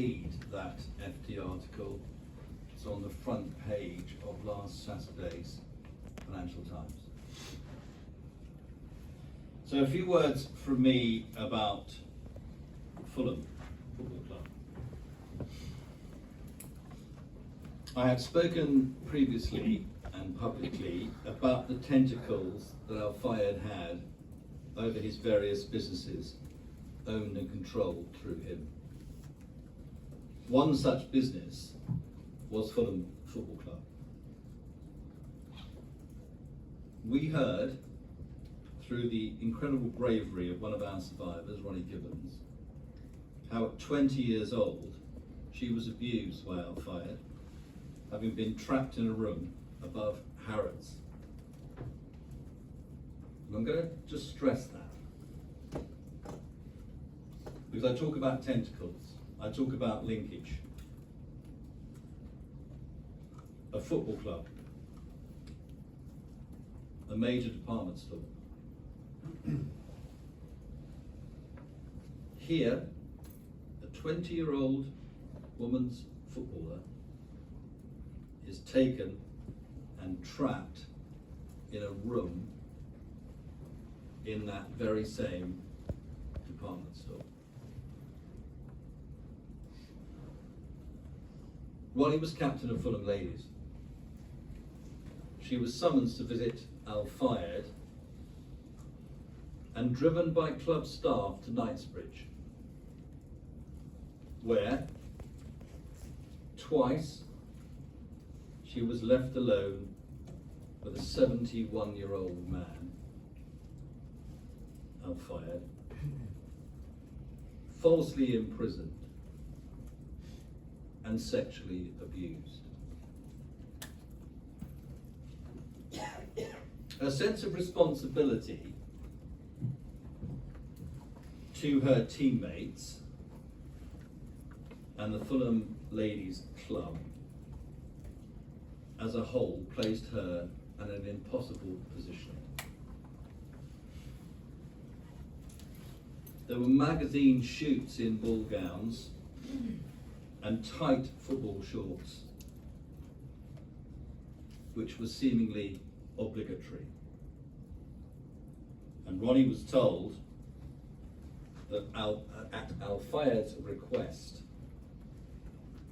read that FT article. It's on the front page of last Saturday's Financial Times. So a few words from me about Fulham Football Club. I have spoken previously and publicly about the tentacles that Al-Fayed had over his various businesses, owned and controlled through him. One such business was Fulham Football Club. We heard, through the incredible bravery of one of our survivors, Ronnie Gibbons, how at 20 years old she was abused by Al-Fayed, having been trapped in a room above Harrods. And I'm going to just stress that, because I talk about tentacles, I talk about linkage. A football club, a major department store. Here, a 20-year-old woman's footballer is taken and trapped in a room in that very same department store. Ronnie was captain of Fulham Ladies. She was summoned to visit Al-Fayed and driven by club staff to Knightsbridge, where twice she was left alone with a 71-year-old man, Al-Fayed, falsely imprisoned and sexually abused. A sense of responsibility to her teammates and the Fulham Ladies Club as a whole placed her in an impossible position. There were magazine shoots in ball gowns and tight football shorts, which was seemingly obligatory. And Ronnie was told that at Al-Fayed's request,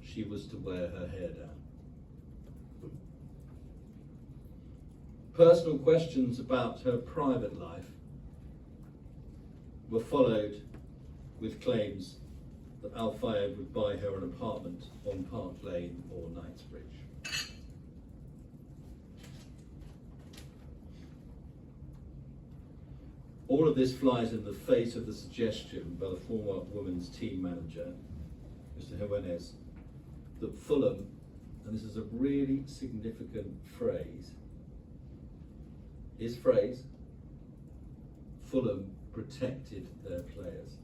she was to wear her hair down. Personal questions about her private life were followed with claims that Al-Fayed would buy her an apartment on Park Lane or Knightsbridge. All of this flies in the face of the suggestion by the former women's team manager, Mr. Jimenez, that Fulham, and this is a really significant phrase, his phrase, Fulham protected their players.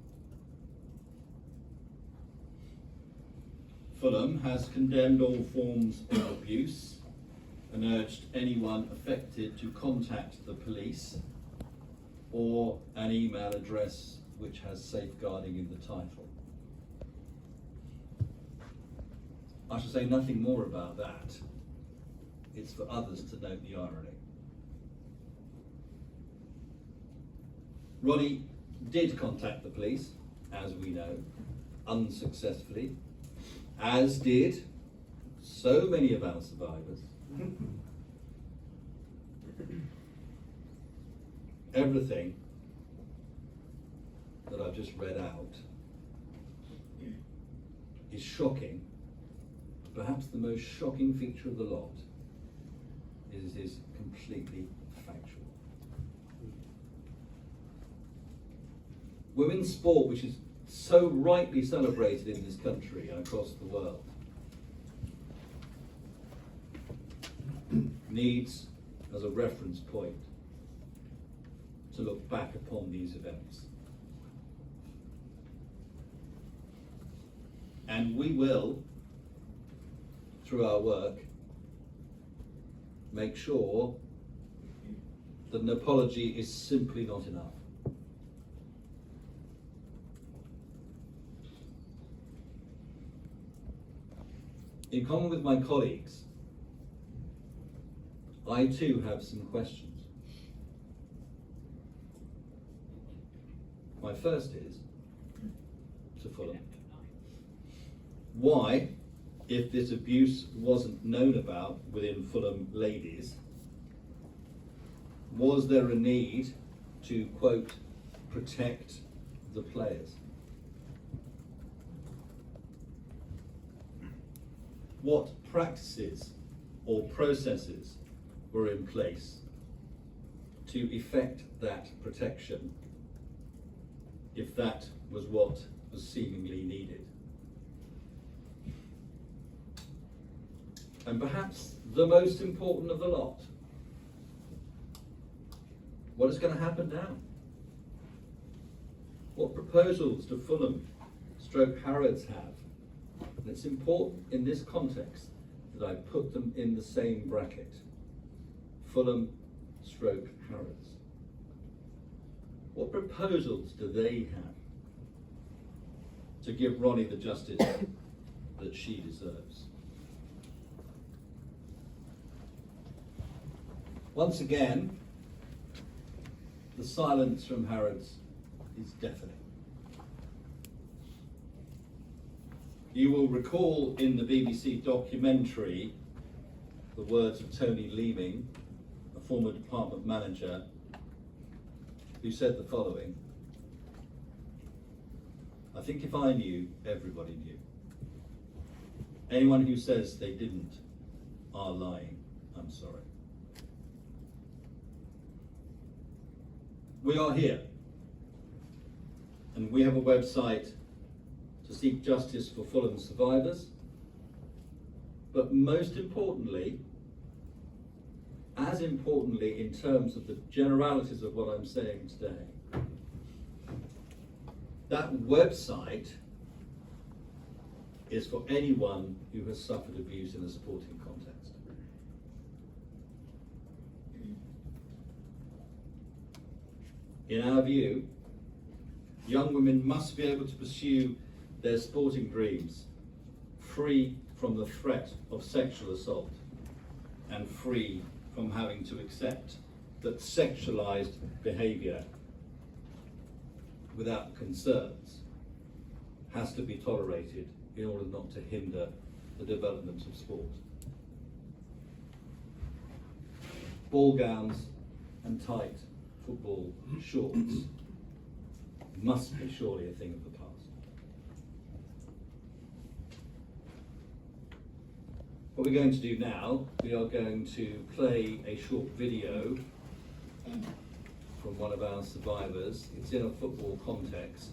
Fulham has condemned all forms of abuse and urged anyone affected to contact the police or an email address which has safeguarding in the title. I shall say nothing more about that. It's for others to note the irony. Ronnie did contact the police, as we know, unsuccessfully, as did so many of our survivors. Everything that I've just read out is shocking. Perhaps the most shocking feature of the lot is it is completely factual. Women's sport, which is so rightly celebrated in this country and across the world, needs, as a reference point, to look back upon these events. And we will, through our work, make sure that an apology is simply not enough. in common with my colleagues, I too have some questions. My first is to Fulham. Why, if this abuse wasn't known about within Fulham ladies, was there a need to, quote, protect the players? What practices or processes were in place to effect that protection, if that was what was seemingly needed? And perhaps the most important of the lot, what is going to happen now? What proposals do Fulham / Harrods have? And it's important in this context that I put them in the same bracket. Fulham / Harrods. What proposals do they have to give Ronnie the justice that she deserves? Once again, the silence from Harrods is deafening. You will recall in the BBC documentary the words of Tony Leeming, a former department manager, who said the following: "I think if I knew, everybody knew. Anyone who says they didn't are lying. I'm sorry." We are here, and we have a website to seek justice for Fulham survivors, but most importantly, as importantly in terms of the generalities of what I'm saying today, that website is for anyone who has suffered abuse in a sporting context. In our view, young women must be able to pursue their sporting dreams free from the threat of sexual assault and free from having to accept that sexualized behavior without concerns has to be tolerated in order not to hinder the development of sport. Ball gowns and tight football shorts must be surely a thing of the past. What we're going to do now, we are going to play a short video from one of our survivors. It's in a football context,